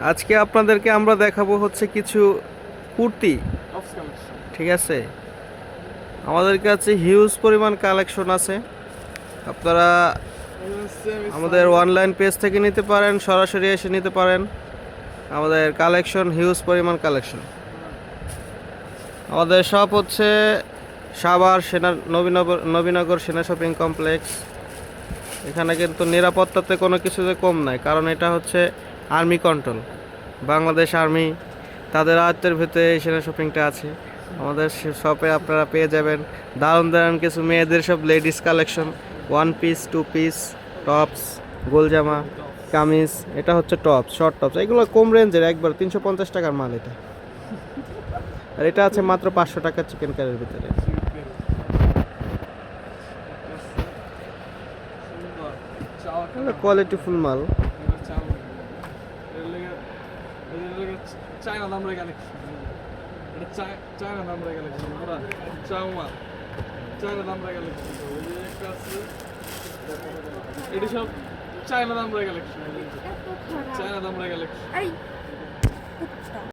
আজকে আপনাদেরকে আমরা দেখাবো হচ্ছে কিছু কুর্তি। ঠিক আছে, আমাদের কাছে হিউজ পরিমাণ কালেকশন আছে। আপনারা আমাদের অনলাইন পেজ থেকে নিতে পারেন, সরাসরি এসে নিতে পারেন। আমাদের কালেকশন হিউজ পরিমাণ কালেকশন। আমাদের শপ হচ্ছে সাভার নবীনগর সেনা শপিং কমপ্লেক্স। এখানে কিন্তু নিরাপত্তাতে কোনো কিছুতে কম নাই, কারণ এটা হচ্ছে আর্মি কন্ট্রোল। বাংলাদেশ আর্মি তাদের আয়ত্তের ভেতরে এই সেনা শপিংটা আছে। আমাদের শপে আপনারা পেয়ে যাবেন দারুণ দারুণ কিছু মেয়েদের সব ladies collection, 1 piece 2 piece, tops, গোলজামা, কামিজ। এটা হচ্ছে টপস, শর্ট টপস। এগুলো কম রেঞ্জের, একবার 350 টাকার মাল এটা। আর এটা আছে মাত্র 500 টাকা চিকেন কারির ভিতরে। কোয়ালিটিফুল মাল। চায়না নামরা কালেকশন, এটা চায়না নামরা কালেকশন, পুরা চাওমা চায়না নামরা কালেকশন। একটা আছে, এটা সব চায়না নামরা কালেকশন, চায়না নামরা কালেকশন।